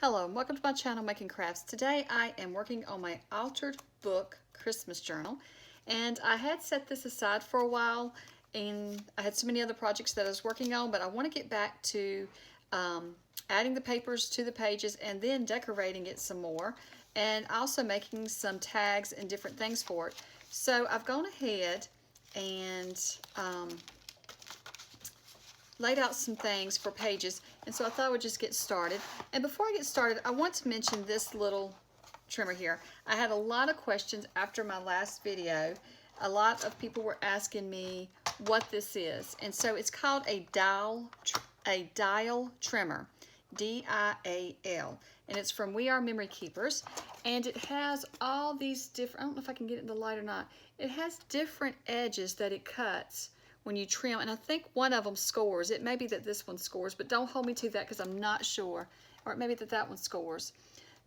Hello and welcome to my channel Making Crafts. Today I am working on my Altered Book Christmas journal, and I had set this aside for a while and I had so many other projects that I was working on, but I want to get back to adding the papers to the pages and then decorating it some more, and also making some tags and different things for it. So I've gone ahead and laid out some things for pages, and so I thought I would just get started. And before I get started, I want to mention this little trimmer here. I had a lot of questions after my last video. A lot of people were asking me what this is, and so it's called a dial trimmer, D-I-A-L, and it's from We Are Memory Keepers, and it has all these different, I don't know if I can get it in the light or not, it has different edges that it cuts when you trim, and I think one of them scores. It may be that this one scores, but don't hold me to that because I'm not sure. Or it may be that that one scores.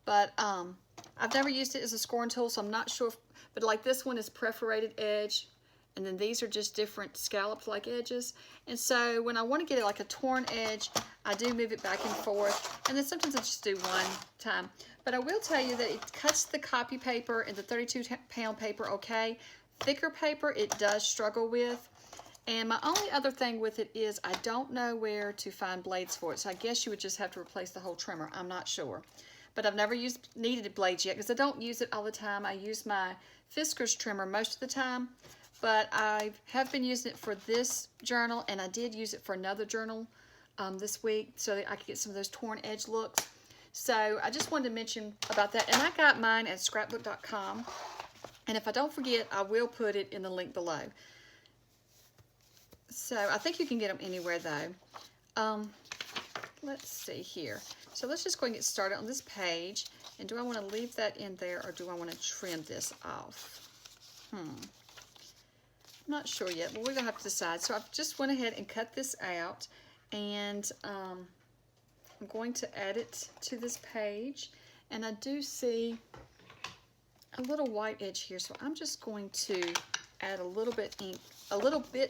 But I've never used it as a scoring tool, so I'm not sure. But like this one is perforated edge, and then these are just different scalloped like edges. And so when I want to get it like a torn edge, I do move it back and forth, and then sometimes I just do one time. But I will tell you that it cuts the copy paper and the 32-pound paper okay. Thicker paper it does struggle with. And my only other thing with it is I don't know where to find blades for it, so I guess you would just have to replace the whole trimmer. I'm not sure. But I've never needed blades yet because I don't use it all the time. I use my Fiskars trimmer most of the time, but I have been using it for this journal, and I did use it for another journal this week so that I could get some of those torn edge looks. So I just wanted to mention about that. And I got mine at scrapbook.com, and if I don't forget, I will put it in the link below. So I think you can get them anywhere though. Let's see here. So let's just go and get started on this page. And do I want to leave that in there, or do I want to trim this off? I'm not sure yet, but we're going to have to decide. So I've just went ahead and cut this out, and I'm going to add it to this page. And I do see a little white edge here, so I'm just going to add a little bit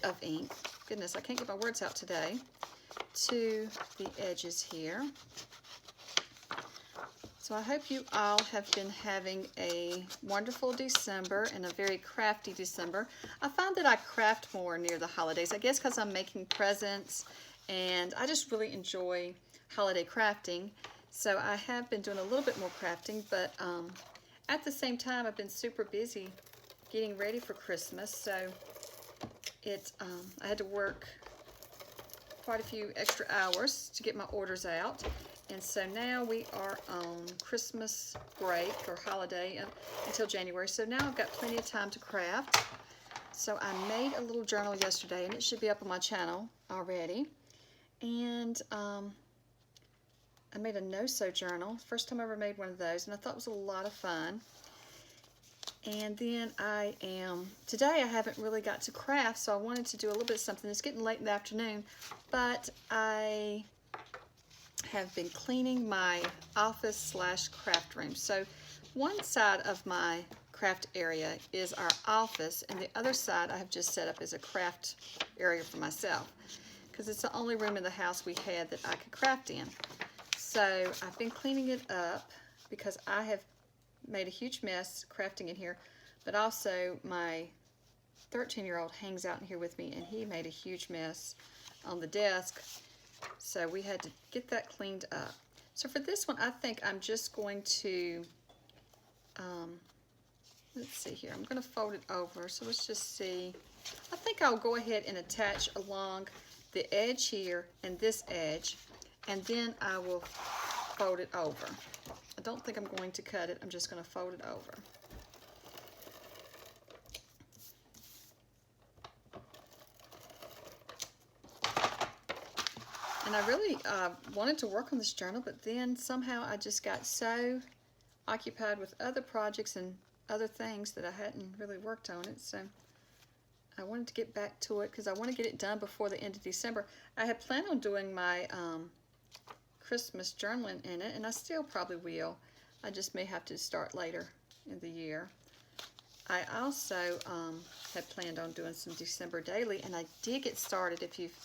of ink. Goodness, I can't get my words out today. To the edges here. So I hope you all have been having a wonderful December and a very crafty December. I find that I craft more near the holidays, I guess because I'm making presents, and I just really enjoy holiday crafting. So I have been doing a little bit more crafting, but at the same time I've been super busy getting ready for Christmas, so I had to work quite a few extra hours to get my orders out, and so now we are on Christmas break or holiday until January, so now I've got plenty of time to craft. So I made a little journal yesterday, and it should be up on my channel already, and I made a no-sew journal. First time I ever made one of those, and I thought it was a lot of fun. And then today I haven't really got to craft, so I wanted to do a little bit of something. It's getting late in the afternoon, but I have been cleaning my office / craft room. So one side of my craft area is our office, and the other side I have just set up as a craft area for myself, because it's the only room in the house we had that I could craft in. So I've been cleaning it up because I have made a huge mess crafting in here, but also my 13-year-old hangs out in here with me, and he made a huge mess on the desk, so we had to get that cleaned up. So for this one, I think I'm just going to let's see here, I'm going to fold it over. So let's just see, I think I'll go ahead and attach along the edge here and this edge, and then I will fold it over. I don't think I'm going to cut it. I'm just going to fold it over. And I really wanted to work on this journal, but then somehow I just got so occupied with other projects and other things that I hadn't really worked on it. So I wanted to get back to it because I want to get it done before the end of December. I had planned on doing my Christmas journaling in it, and I still probably will. I just may have to start later in the year. I also had planned on doing some December daily, and I did get started. If you've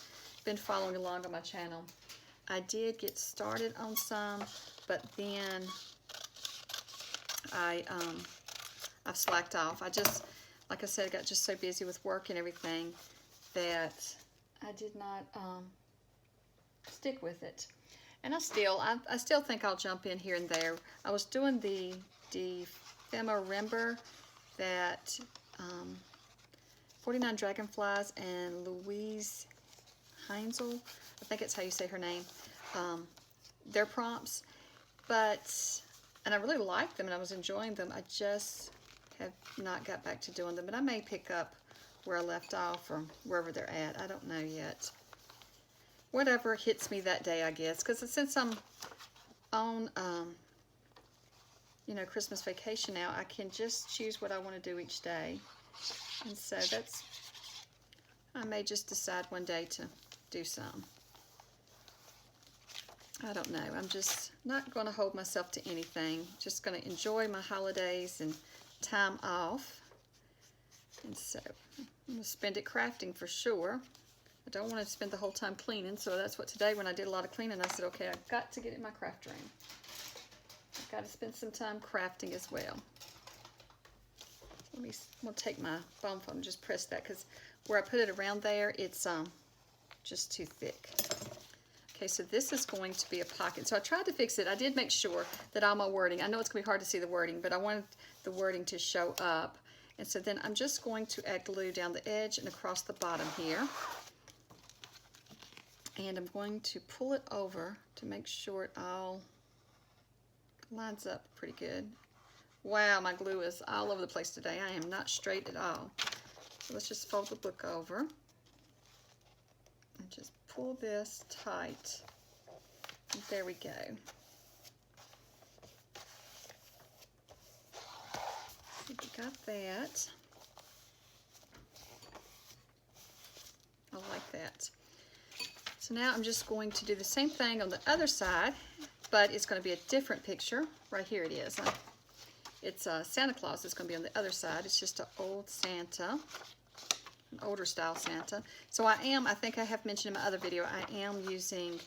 been following along on my channel, I did get started on some, but then I've slacked off. I just, like I said, I got just so busy with work and everything that I did not stick with it. And I still think I'll jump in here and there. I was doing the Ephemerimber that 49 Dragonflies and Louise Heinzel, I think it's how you say her name, their prompts. And I really liked them and I was enjoying them. I just have not got back to doing them. But I may pick up where I left off or wherever they're at. I don't know yet. Whatever hits me that day, I guess. Because since I'm on, you know, Christmas vacation now, I can just choose what I want to do each day. And so I may just decide one day to do some. I don't know. I'm just not going to hold myself to anything. Just going to enjoy my holidays and time off. And so I'm going to spend it crafting for sure. I don't want to spend the whole time cleaning, so that's what today when I did a lot of cleaning, I said, okay, I've got to get in my craft room. I've got to spend some time crafting as well. I'm going to take my foam foam and just press that because where I put it around there, it's just too thick. Okay, so this is going to be a pocket. So I tried to fix it. I did make sure that all my wording, I know it's going to be hard to see the wording, but I wanted the wording to show up. And so then I'm just going to add glue down the edge and across the bottom here. And I'm going to pull it over to make sure it all lines up pretty good. Wow, my glue is all over the place today. I am not straight at all. So let's just fold the book over and just pull this tight. And there we go. So we got that. I like that. So now I'm just going to do the same thing on the other side, but it's going to be a different picture. Right here it is. It's Santa Claus. It's going to be on the other side. It's just an old Santa, an older style Santa. So I think I have mentioned in my other video, I am using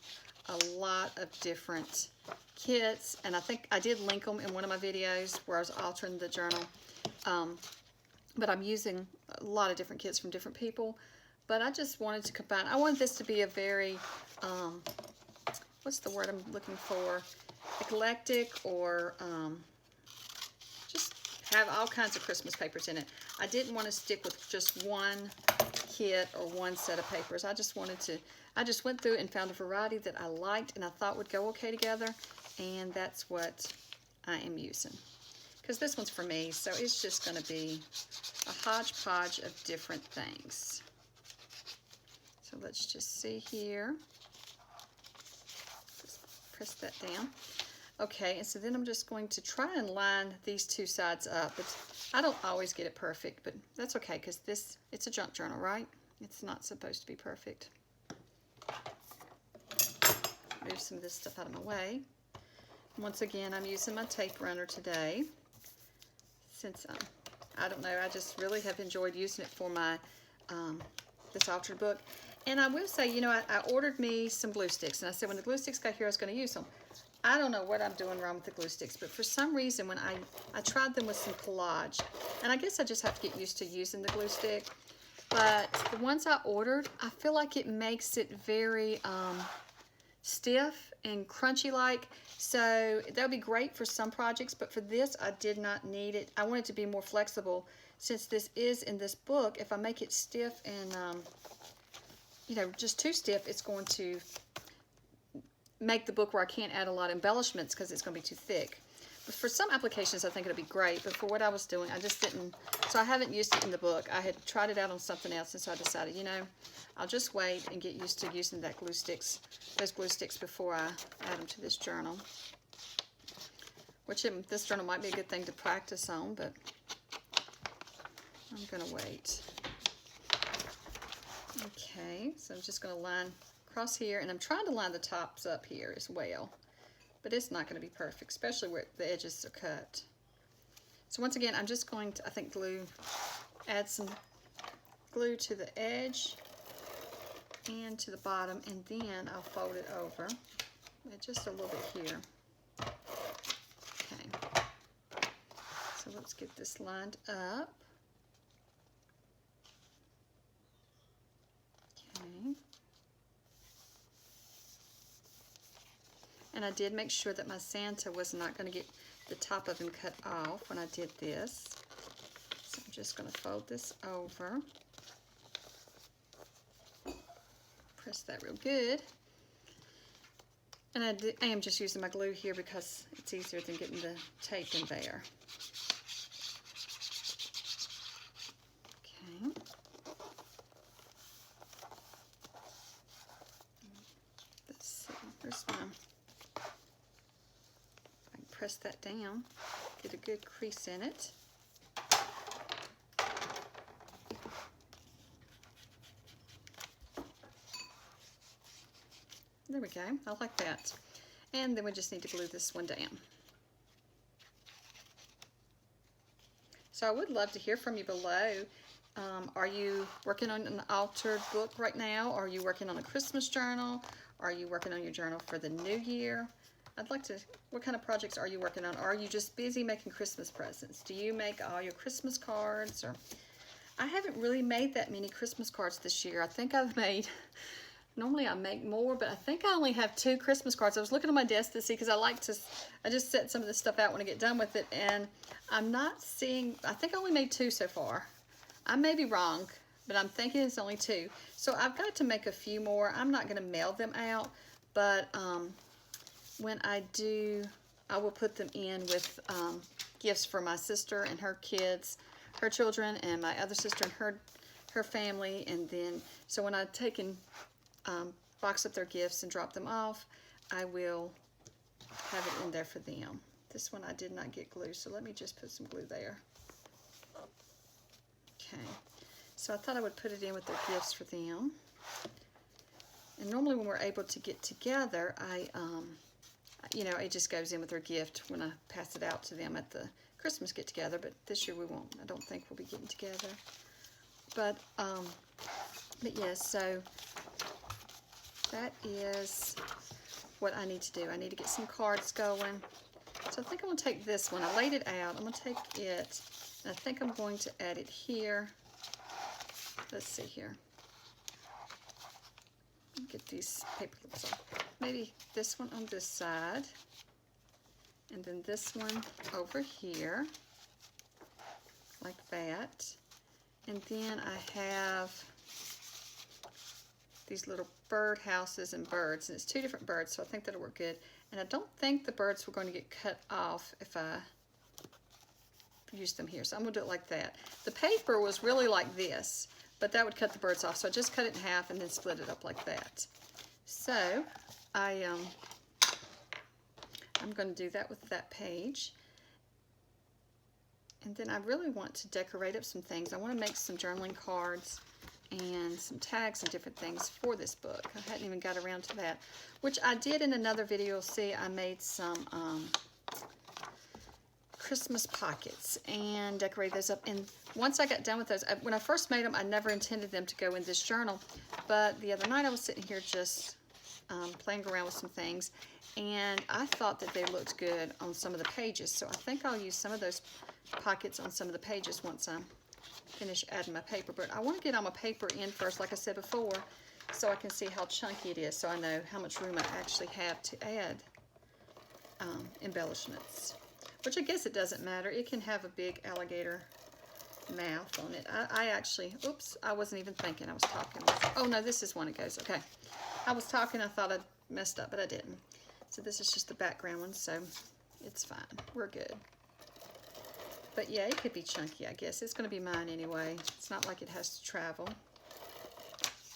a lot of different kits, and I think I did link them in one of my videos where I was altering the journal. But I'm using a lot of different kits from different people. But I just wanted to combine. I wanted this to be a very, what's the word I'm looking for? Eclectic, or just have all kinds of Christmas papers in it. I didn't want to stick with just one kit or one set of papers. I just went through and found a variety that I liked and I thought would go okay together. And that's what I am using. Because this one's for me, so it's just going to be a hodgepodge of different things. So let's just see here. Just press that down. Okay, and so then I'm just going to try and line these two sides up. I don't always get it perfect, but that's okay because it's a junk journal, right? It's not supposed to be perfect. Move some of this stuff out of my way. Once again, I'm using my tape runner today. Since, I don't know, I just really have enjoyed using it for my, this altered book. And I will say, you know, I ordered me some glue sticks, and I said when the glue sticks got here, I was going to use them. I don't know what I'm doing wrong with the glue sticks, but for some reason, when I tried them with some collage, and I guess I just have to get used to using the glue stick, but the ones I ordered, I feel like it makes it very stiff and crunchy-like, so that would be great for some projects, but for this, I did not need it. I want it to be more flexible. Since this is in this book, if I make it stiff and you know, just too stiff, it's going to make the book where I can't add a lot of embellishments because it's going to be too thick. But for some applications, I think it'll be great, but for what I was doing, I just didn't, so I haven't used it in the book. I had tried it out on something else, and so I decided, you know, I'll just wait and get used to using those glue sticks before I add them to this journal. Which this journal might be a good thing to practice on, but I'm going to wait. Okay, so I'm just going to line across here, and I'm trying to line the tops up here as well, but it's not going to be perfect, especially where the edges are cut. So once again, I'm just going to, I think, add some glue to the edge and to the bottom, and then I'll fold it over just a little bit here. Let's get this lined up. Okay. And I did make sure that my Santa was not going to get the top of him cut off when I did this. So I'm just going to fold this over. Press that real good. And I am just using my glue here because it's easier than getting the tape in there. Okay. Let's see. Where's my... I can press that down. Get a good crease in it. There we go. I like that. And then we just need to glue this one down. So I would love to hear from you below. Are you working on an altered book right now? Are you working on a Christmas journal? Are you working on your journal for the new year? I'd like to, what kind of projects are you working on? Are you just busy making Christmas presents? Do you make all your Christmas cards? Or I haven't really made that many Christmas cards this year. I think I've made... Normally I make more, but I think I only have 2 Christmas cards. I was looking at my desk to see because I just set some of this stuff out when I get done with it, and I'm not seeing, I think I only made 2 so far. I may be wrong, but I'm thinking it's only 2. So I've got to make a few more. I'm not going to mail them out, but when I do, I will put them in with gifts for my sister and her kids, her children, and my other sister and her family, and then, so when I take and box up their gifts and drop them off, I will have it in there for them. This one I did not get glue, so let me just put some glue there. Okay, so I thought I would put it in with their gifts for them. And normally when we're able to get together, you know, it just goes in with their gift when I pass it out to them at the Christmas get together, but this year we won't. I don't think we'll be getting together. But yes, so that is what I need to do. I need to get some cards going. So I think I'm going to take this one. I laid it out. I'm going to take it, and I think I'm going to add it here. Let's see here. Get these paper clips off. Maybe this one on this side, and then this one over here, like that. And then I have these little bird houses and birds, and it's 2 different birds, so I think that'll work good. And I don't think the birds were going to get cut off if I use them here, so I'm going to do it like that. The paper was really like this, but that would cut the birds off, so I just cut it in half and then split it up like that. So I'm going to do that with that page. And then I really want to decorate up some things. I want to make some journaling cards and some tags and different things for this book. I hadn't even got around to that, which I did in another video. You'll see I made some Christmas pockets and decorated those up. And once I got done with those, when I first made them, I never intended them to go in this journal. But the other night I was sitting here just playing around with some things, and I thought that they looked good on some of the pages. So I think I'll use some of those pockets on some of the pages once I'm finish adding my paper. But I want to get all my paper in first, like I said before, so I can see how chunky it is, so I know how much room I actually have to add embellishments. Which I guess it doesn't matter. It can have a big alligator mouth on it. I actually, oops, I wasn't even thinking. I was talking. Oh no, this is one it goes. Okay. I was talking, I thought I'd messed up, but I didn't. So this is just the background one, so it's fine. We're good. But yeah, it could be chunky, I guess. It's going to be mine anyway. It's not like it has to travel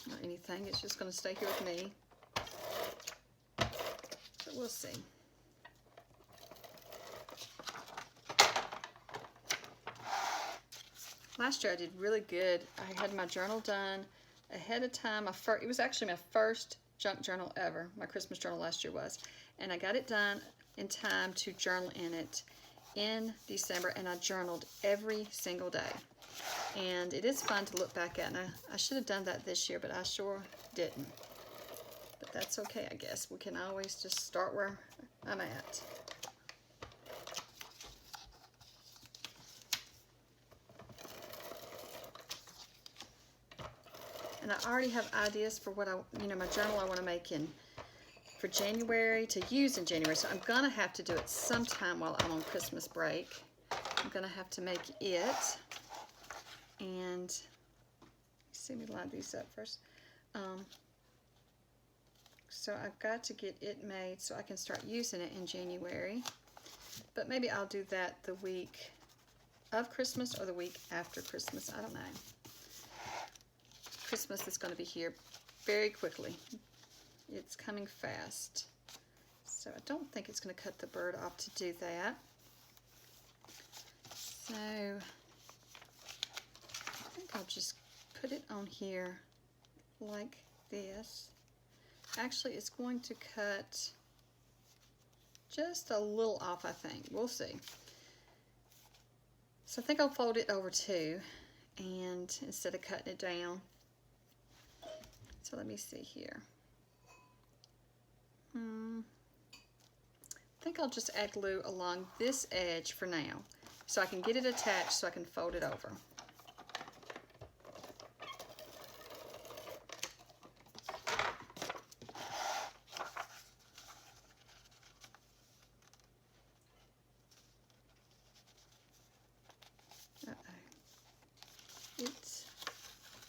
or anything. It's just going to stay here with me. But we'll see. Last year I did really good. I had my journal done ahead of time. It was actually my first junk journal ever. My Christmas journal last year was. And I got it done in time to journal in it in December, and I journaled every single day. And it is fun to look back at, and I should have done that this year, but I sure didn't. But that's okay, I guess. We can always just start where I'm at. And I already have ideas for what my journal I want to make for January, to use in January. So I'm going to have to do it sometime while I'm on Christmas break. I'm going to have to make it. And see me line these up first. So I've got to get it made so I can start using it in January. But maybe I'll do that the week of Christmas or the week after Christmas. I don't know. Christmas is going to be here very quickly. It's coming fast. So I don't think it's going to cut the bird off to do that. So I think I'll just put it on here like this. Actually, it's going to cut just a little off, I think. We'll see. So I think I'll fold it over too, and instead of cutting it down. So let me see here. I think I'll just add glue along this edge for now, so I can get it attached so I can fold it over.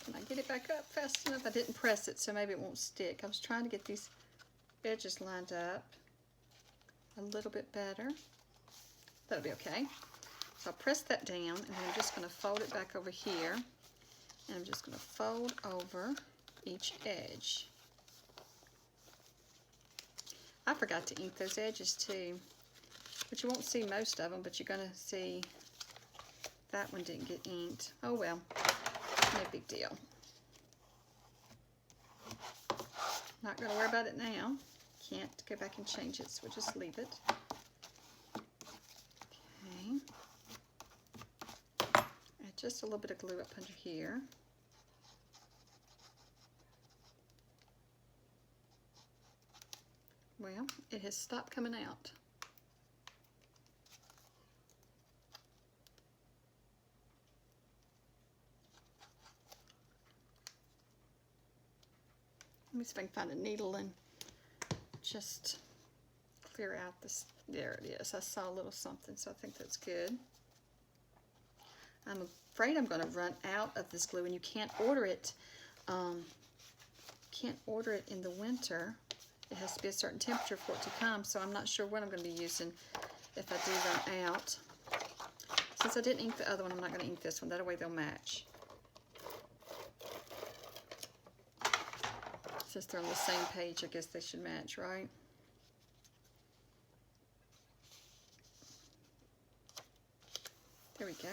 Can I get it back up fast enough? I didn't press it, so maybe it won't stick. I was trying to get these edges lined up a little bit better. That'll be okay. So I'll press that down, and then I'm just going to fold it back over here, and I'm just going to fold over each edge. I forgot to ink those edges too, but you won't see most of them, but you're going to see that one didn't get inked. Oh well, no big deal. Not going to worry about it now. Can't go back and change it, so we'll just leave it. Okay. Add just a little bit of glue up under here. Well, it has stopped coming out. Let me see if I can find a needle and just clear out this. There it is. I saw a little something, so I think that's good. I'm afraid I'm going to run out of this glue, and you can't order it. Can't order it in the winter. It has to be a certain temperature for it to come, so I'm not sure what I'm going to be using if I do run out. Since I didn't ink the other one, I'm not going to ink this one. That way they'll match. Since they're on the same page, I guess they should match, right? There we go.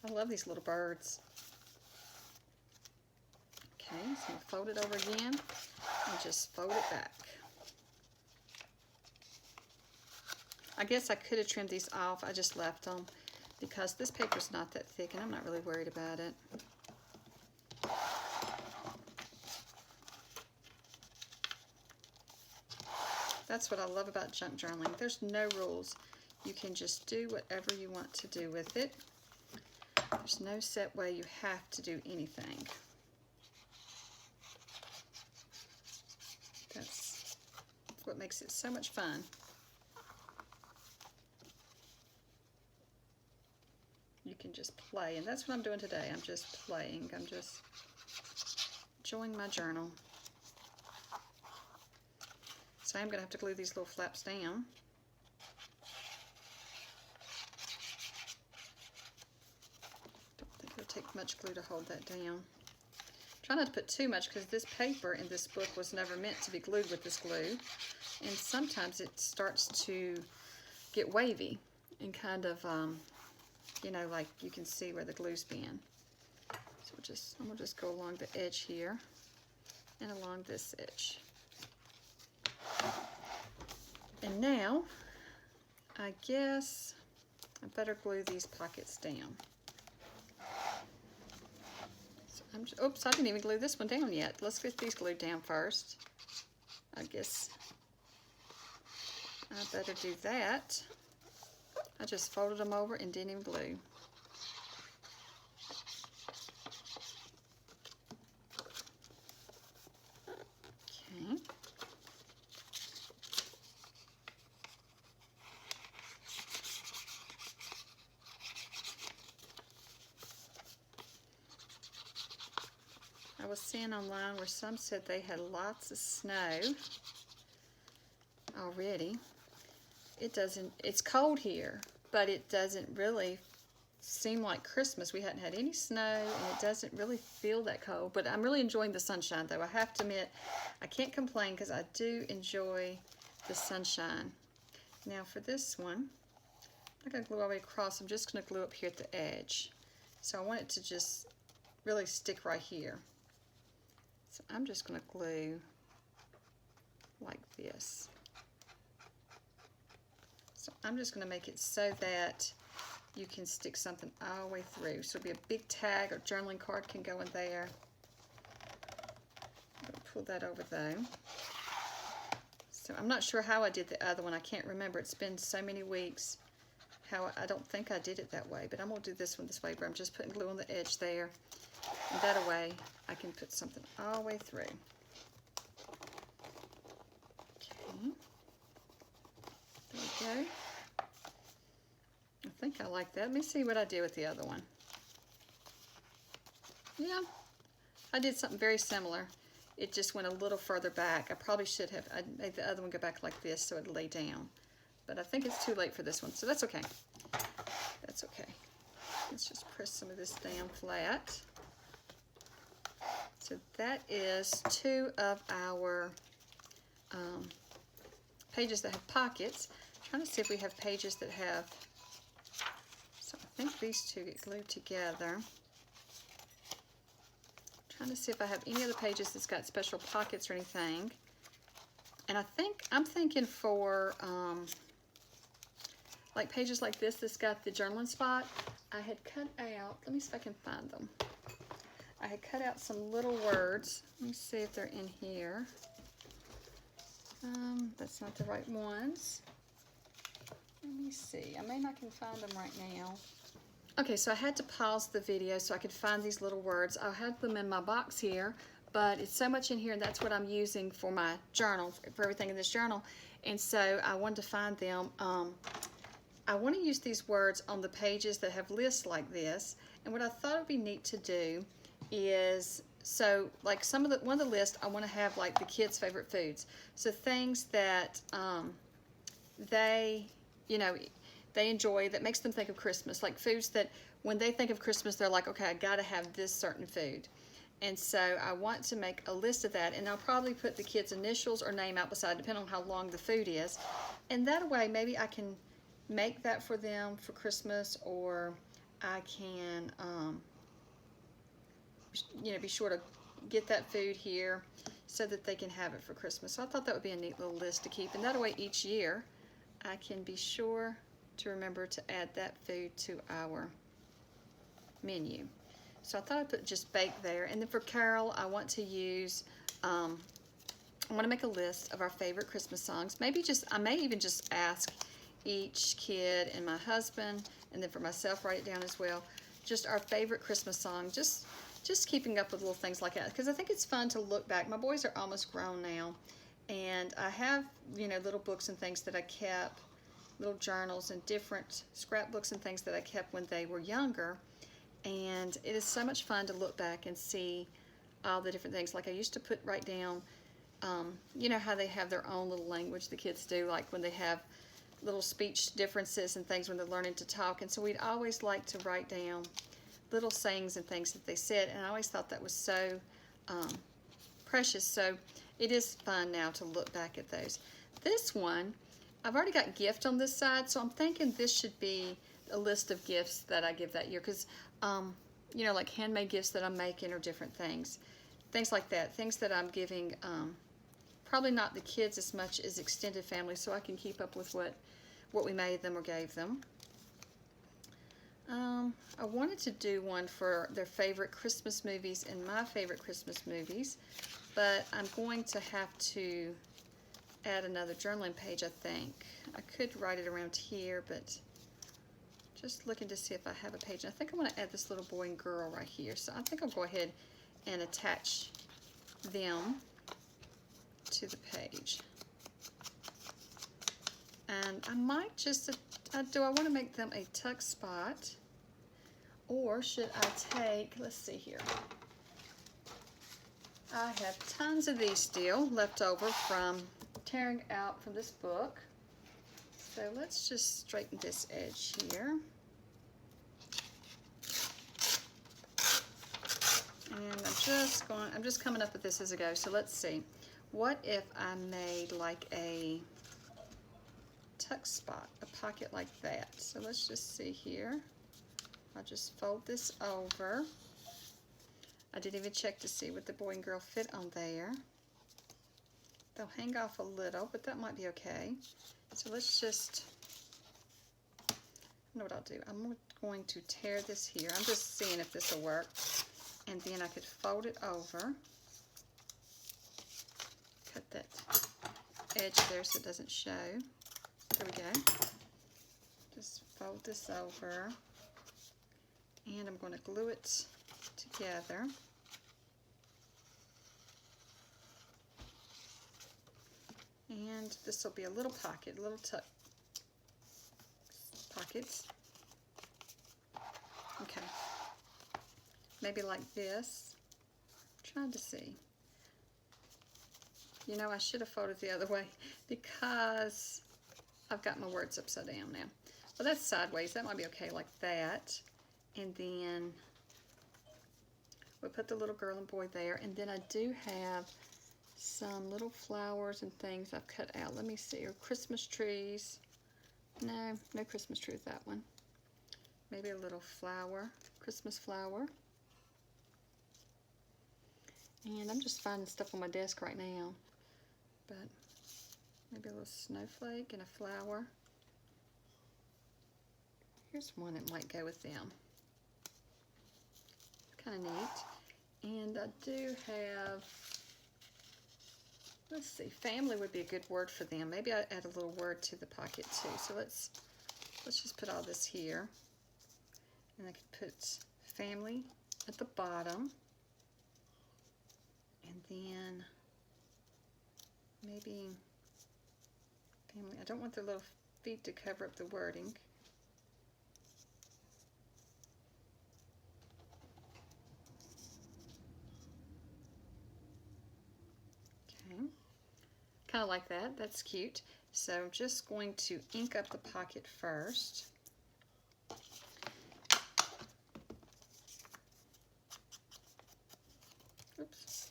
I love these little birds. Okay, so I'm going to fold it over again and just fold it back. I guess I could have trimmed these off. I just left them because this paper's not that thick and I'm not really worried about it. That's what I love about junk journaling. There's no rules. You can just do whatever you want to do with it. There's no set way you have to do anything. That's what makes it so much fun. You can just play, and that's what I'm doing today. I'm just playing. I'm just enjoying my journal. So I'm going to have to glue these little flaps down. Don't think it'll take much glue to hold that down. Try not to put too much because this paper in this book was never meant to be glued with this glue. And sometimes it starts to get wavy and kind of, you know, like you can see where the glue's been. So I'm going to just go along the edge here and along this edge. And now, I guess I better glue these pockets down. So oops, I didn't even glue this one down yet. Let's get these glued down first. I guess I better do that. I just folded them over and didn't even glue. I was seeing online where some said they had lots of snow already. It doesn't, it's cold here, but it doesn't really seem like Christmas. We hadn't had any snow, and it doesn't really feel that cold, but I'm really enjoying the sunshine, though. I have to admit, I can't complain because I do enjoy the sunshine. Now for this one, I'm not going to glue all the way across. I'm just going to glue up here at the edge. So I want it to just really stick right here. So I'm just going to glue like this. So I'm just going to make it so that you can stick something all the way through. So it'll be a big tag or journaling card can go in there. Pull that over though. So I'm not sure how I did the other one. I can't remember. It's been so many weeks. I don't think I did it that way, but I'm going to do this one this way where I'm just putting glue on the edge there. And that way I can put something all the way through. Okay. There we go. I think I like that. Let me see what I did with the other one. Yeah, I did something very similar. It just went a little further back. I probably should have made the other one go back like this so it'd lay down. But I think it's too late for this one, so that's okay. That's okay. Let's just press some of this down flat. So that is 2 of our pages that have pockets. I'm trying to see if we have pages that have, so I think these 2 get glued together. Trying to see if I have any other pages that's got special pockets or anything. And I'm thinking for like pages like this that's got the journaling spot, I had cut out, let me see if I can find them. I had cut out some little words. Let me see if they're in here. That's not the right ones. Let me see. I may not can find them right now. Okay, so I had to pause the video so I could find these little words. I had them in my box here, but it's so much in here, and that's what I'm using for my journal, for everything in this journal. And so I wanted to find them. I want to use these words on the pages that have lists like this. And what I thought would be neat to do is, so like one of the lists, I want to have like the kids' favorite foods. So things that they enjoy, that makes them think of Christmas, like foods that when they think of Christmas, they're like, okay, I gotta have this certain food. And so I want to make a list of that, and I'll probably put the kids' initials or name out beside, depending on how long the food is. And that way, maybe I can make that for them for Christmas, or I can, be sure to get that food here so that they can have it for Christmas. So I thought that would be a neat little list to keep, and that way each year I can be sure to remember to add that food to our menu. So I thought I'd put just bake there. And then for Carol, I want to use, I want to make a list of our favorite Christmas songs. I may even just ask each kid and my husband, and then for myself, write it down as well, just our favorite Christmas song, just keeping up with little things like that, because I think it's fun to look back. My boys are almost grown now, and I have, little books and things that I kept, little journals and different scrapbooks and things that I kept when they were younger. And it is so much fun to look back and see all the different things. Like I used to write down, how they have their own little language, the kids do, like when they have little speech differences and things when they're learning to talk. And so we'd always like to write down little sayings and things that they said. And I always thought that was so precious. So it is fun now to look back at those. This one, I've already got gift on this side, so I'm thinking this should be a list of gifts that I give that year, because, like handmade gifts that I'm making or different things like that, things that I'm giving, probably not the kids as much as extended family, so I can keep up with what we made them or gave them. I wanted to do one for their favorite Christmas movies and my favorite Christmas movies, but I'm going to have to add another journaling page, I think. I could write it around here, but just looking to see if I have a page. I think I want to add this little boy and girl right here, so I think I'll go ahead and attach them to the page. And I might just, do I want to make them a tuck spot, or should I take, let's see here. I have tons of these still left over from tearing out from this book. So let's just straighten this edge here. And I'm just coming up with this as I go. So let's see. What if I made like a tuck spot, a pocket like that? So let's just see here. I'll just fold this over. I didn't even check to see what the boy and girl fit on there. They'll hang off a little, but that might be okay. So let's just, I know what I'll do. I'm going to tear this here. I'm just seeing if this will work. And then I could fold it over. Cut that edge there so it doesn't show. There we go. Just fold this over. And I'm going to glue it together. And this will be a little pocket, little tuck pockets. Okay. Maybe like this. I'm trying to see. You know, I should have folded the other way because I've got my words upside down now. Well, that's sideways. That might be okay like that. And then we'll put the little girl and boy there. And then I do have some little flowers and things I've cut out. Let me see. Or Christmas trees. No Christmas tree with that one. Maybe a little flower, Christmas flower. And I'm just finding stuff on my desk right now. But maybe a little snowflake and a flower. Here's one that might go with them. Kind of neat. And I do have, let's see, family would be a good word for them. Maybe I add a little word to the pocket too. So let's just put all this here. And I could put family at the bottom. And then maybe family. I don't want their little feet to cover up the wording. Okay. Kind of like that. That's cute. So I'm just going to ink up the pocket first. Oops.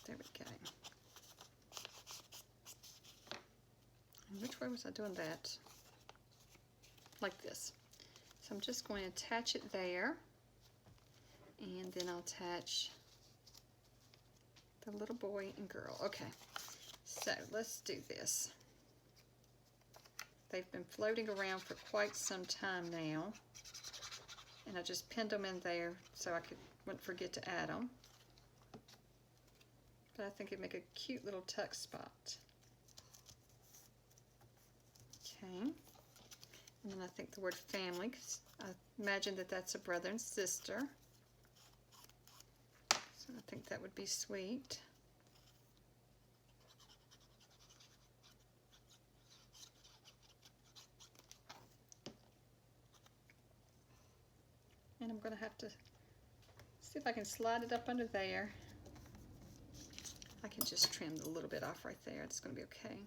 There we go. And which way was I doing that? Like this. So I'm just going to attach it there. And then I'll attach the little boy and girl. Okay. So let's do this. They've been floating around for quite some time now. And I just pinned them in there so I wouldn't forget to add them. But I think it'd make a cute little tuck spot. Okay. And then I think the word family, 'cause I imagine that that's a brother and sister. So I think that would be sweet. And I'm going to have to see if I can slide it up under there. I can just trim a little bit off right there. It's going to be okay.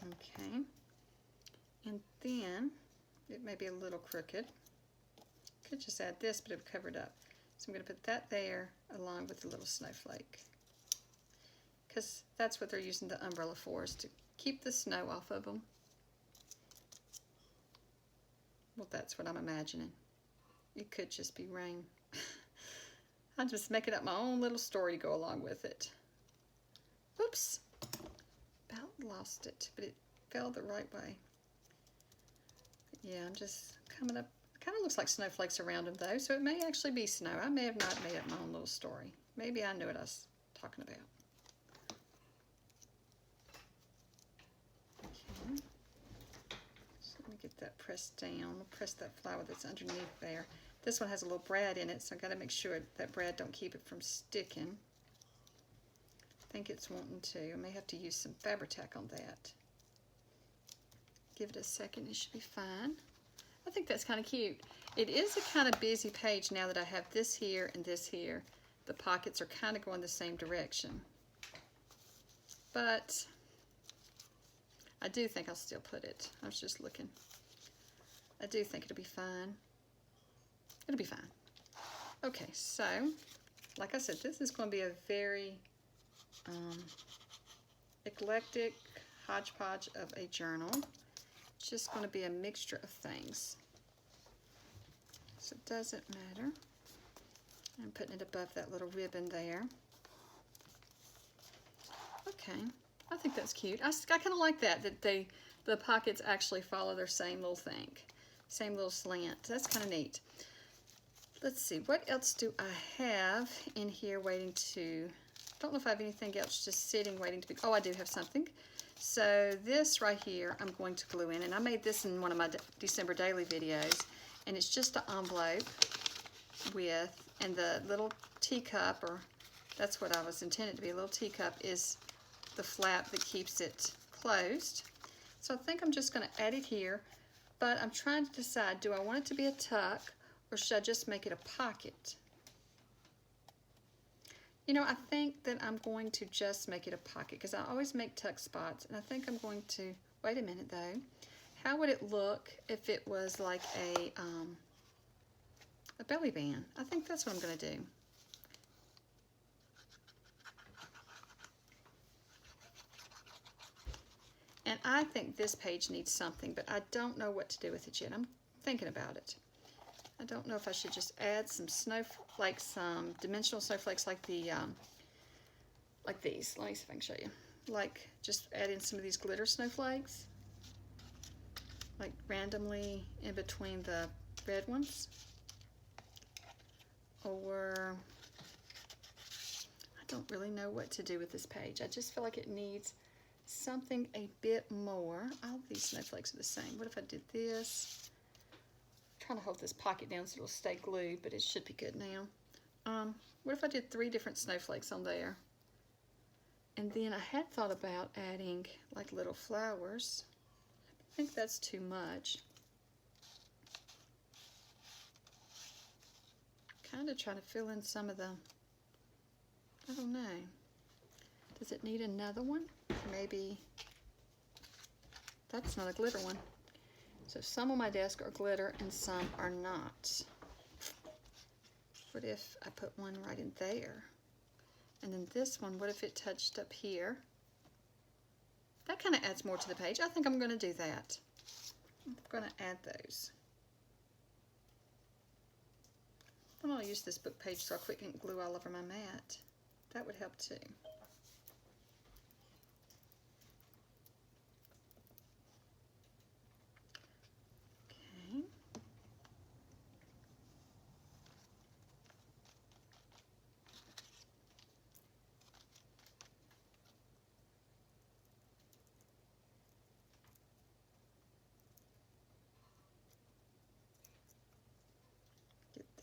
Okay. And then it may be a little crooked. Could just add this, but it would cover it up. So I'm going to put that there along with the little snowflake. Because that's what they're using the umbrella for, is to keep the snow off of them. Well, that's what I'm imagining. It could just be rain. I'm just making up my own little story to go along with it. Oops. About lost it, but it fell the right way. But yeah, I'm just coming up. It kind of looks like snowflakes around them though, so it may actually be snow. I may have not made up my own little story. Maybe I knew what I was talking about. Okay. Let me get that pressed down. I'll press that flower that's underneath there. This one has a little brad in it, so I've got to make sure that brad don't keep it from sticking. think it's wanting to. I may have to use some Fabri-Tac on that. Give it a second, it should be fine. I think that's kind of cute. It is a kind of busy page now that I have this here and this here. The pockets are kind of going the same direction. But I do think I'll still put it. I was just looking. I do think it'll be fine. It'll be fine. Okay, so, like I said, this is going to be a very eclectic hodgepodge of a journal. It's just going to be a mixture of things. So it doesn't matter. I'm putting it above that little ribbon there. Okay, I think that's cute. I kind of like that the pockets actually follow their same little thing, same little slant. That's kind of neat. Let's see, what else do I have in here waiting to, I don't know if I have anything else just sitting waiting to be, oh, I do have something. So this right here, I'm going to glue in, and I made this in one of my December daily videos, and it's just an envelope with, and the little teacup, or that's what I was intended to be, a little teacup is the flap that keeps it closed. So I think I'm just going to add it here, but I'm trying to decide, do I want it to be a tuck, or should I just make it a pocket? You know, I think that I'm going to just make it a pocket, because I always make tuck spots, and I think I'm going to, wait a minute though, how would it look if it was like a belly band? I think that's what I'm going to do. And I think this page needs something, but I don't know what to do with it yet. I'm thinking about it. I don't know if I should just add some snowflakes, some dimensional snowflakes like the, like these. Let me see if I can show you. Like, just add in some of these glitter snowflakes, like randomly in between the red ones. Or, I don't really know what to do with this page. I just feel like it needs something a bit more. All of these snowflakes are the same. What if I did this? Trying to hold this pocket down so it'll stay glued, but it should be good now. What if I did 3 different snowflakes on there? And then I had thought about adding like little flowers. I think that's too much. Kind of trying to fill in some of the, I don't know. Does it need another one? Maybe, that's not a glitter one. So some on my desk are glitter and some are not. What if I put one right in there? And then this one, what if it touched up here? That kind of adds more to the page. I think I'm going to do that. I'm going to add those. I'm going to use this book page so I quick and glue all over my mat. That would help too.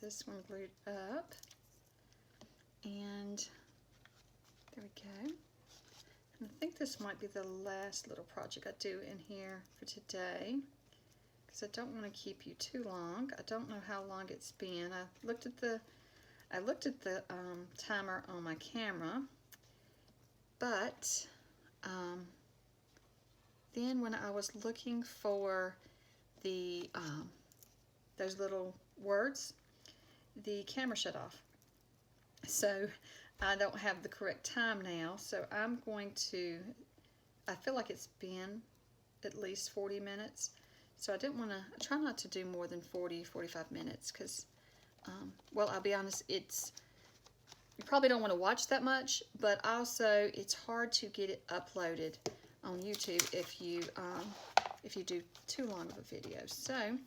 This one glued up, and there we go. And I think this might be the last little project I do in here for today, because I don't want to keep you too long. I don't know how long it's been. I looked at the timer on my camera, but then when I was looking for the those little words, the camera shut off. So I don't have the correct time now, so I'm going to, I feel like it's been at least 40 minutes, so I didn't want to, I try not to do more than 45 minutes, because, well, I'll be honest, it's, you probably don't want to watch that much, but also it's hard to get it uploaded on YouTube if you do too long of a video. So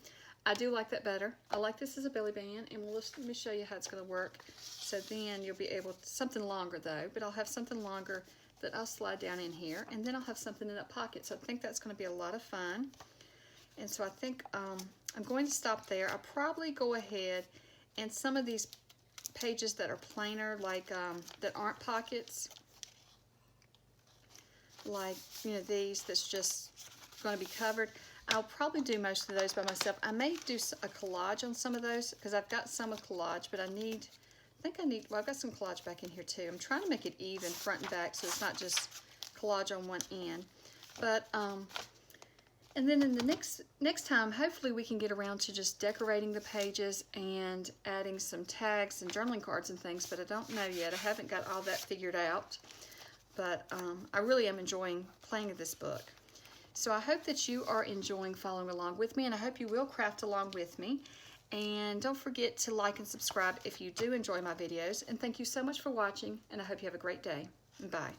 I do like that better. I like this as a belly band, and let me show you how it's going to work. So then you'll be able to, something longer though, but I'll have something longer that I'll slide down in here, and then I'll have something in that pocket. So I think that's going to be a lot of fun. And so I think I'm going to stop there. I'll probably go ahead and some of these pages that are plainer, like that aren't pockets, like, you know, these that's just going to be covered. I'll probably do most of those by myself. I may do a collage on some of those because I've got some with collage, but I think I need, well, I've got some collage back in here too. I'm trying to make it even front and back so it's not just collage on one end. But, and then in the next time, hopefully we can get around to just decorating the pages and adding some tags and journaling cards and things, but I don't know yet. I haven't got all that figured out, but I really am enjoying playing with this book. So I hope that you are enjoying following along with me, and I hope you will craft along with me. And don't forget to like and subscribe if you do enjoy my videos. And thank you so much for watching, and I hope you have a great day. Bye.